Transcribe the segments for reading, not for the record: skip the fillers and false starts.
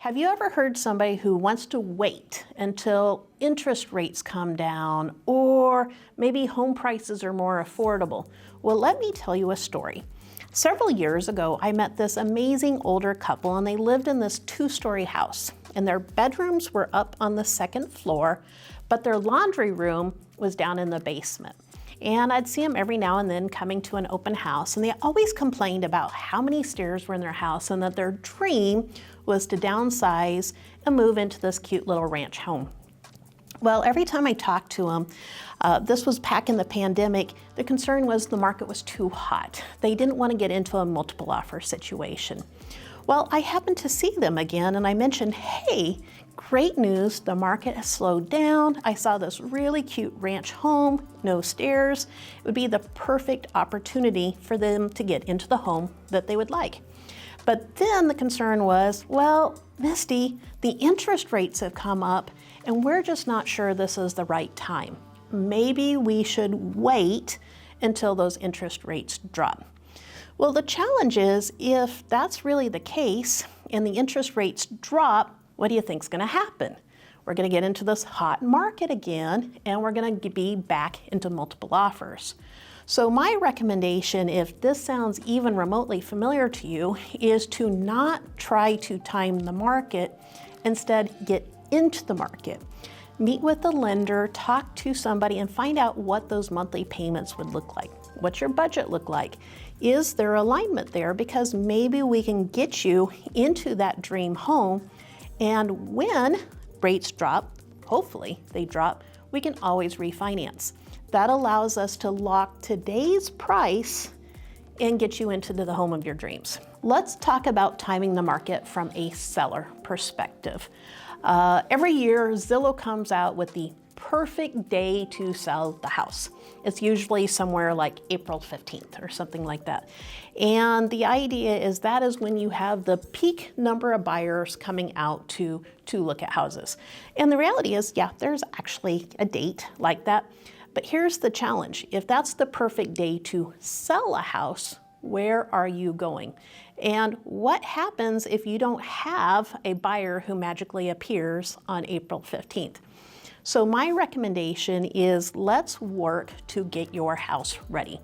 Have you ever heard somebody who wants to wait until interest rates come down or maybe home prices are more affordable? Well, let me tell you a story. Several years ago, I met this amazing older couple and they lived in this two-story house and their bedrooms were up on the second floor, but their laundry room was down in the basement. And I'd see them every now and then coming to an open house, and they always complained about how many stairs were in their house and that their dream was to downsize and move into this cute little ranch home. Well, every time I talked to them, this was back in the pandemic, the concern was the market was too hot. They didn't want to get into a multiple offer situation. Well, I happened to see them again and I mentioned, hey, great news, the market has slowed down. I saw this really cute ranch home, no stairs. It would be the perfect opportunity for them to get into the home that they would like. But then the concern was, well, Misty, the interest rates have come up and we're just not sure this is the right time. Maybe we should wait until those interest rates drop. Well, the challenge is if that's really the case and the interest rates drop, what do you think is going to happen? We're going to get into this hot market again and we're going to be back into multiple offers. So my recommendation, if this sounds even remotely familiar to you, is to not try to time the market, instead get into the market. Meet with the lender, talk to somebody and find out what those monthly payments would look like. What's your budget look like? Is there alignment there? Because maybe we can get you into that dream home, and when rates drop, hopefully they drop, we can always refinance. That allows us to lock today's price and get you into the home of your dreams. Let's talk about timing the market from a seller perspective. Every year, Zillow comes out with the perfect day to sell the house. It's usually somewhere like April 15th or something like that. And the idea is that is when you have the peak number of buyers coming out to look at houses. And the reality is, yeah, there's actually a date like that. But here's the challenge. If that's the perfect day to sell a house, where are you going? And what happens if you don't have a buyer who magically appears on April 15th? So my recommendation is let's work to get your house ready.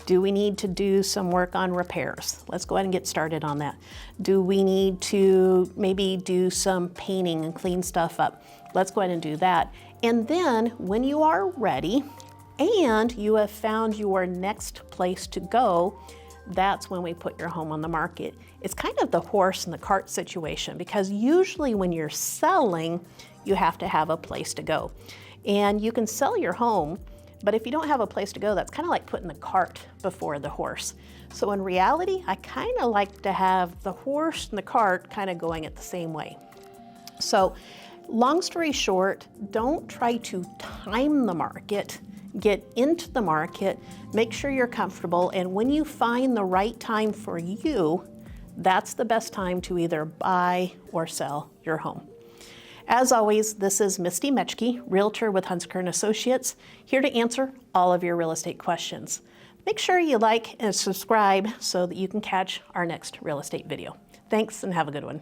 Do we need to do some work on repairs? Let's go ahead and get started on that. Do we need to maybe do some painting and clean stuff up? Let's go ahead and do that. And then when you are ready and you have found your next place to go, that's when we put your home on the market. It's kind of the horse and the cart situation, because usually when you're selling, you have to have a place to go. And you can sell your home, but if you don't have a place to go, that's kind of like putting the cart before the horse. So in reality, I kind of like to have the horse and the cart kind of going at the same way. So long story short, don't try to time the market. Get into the market, make sure you're comfortable, and when you find the right time for you, that's the best time to either buy or sell your home. As always, this is Misty Mechke, Realtor with Hunsaker & Associates, here to answer all of your real estate questions. Make sure you like and subscribe so that you can catch our next real estate video. Thanks and have a good one.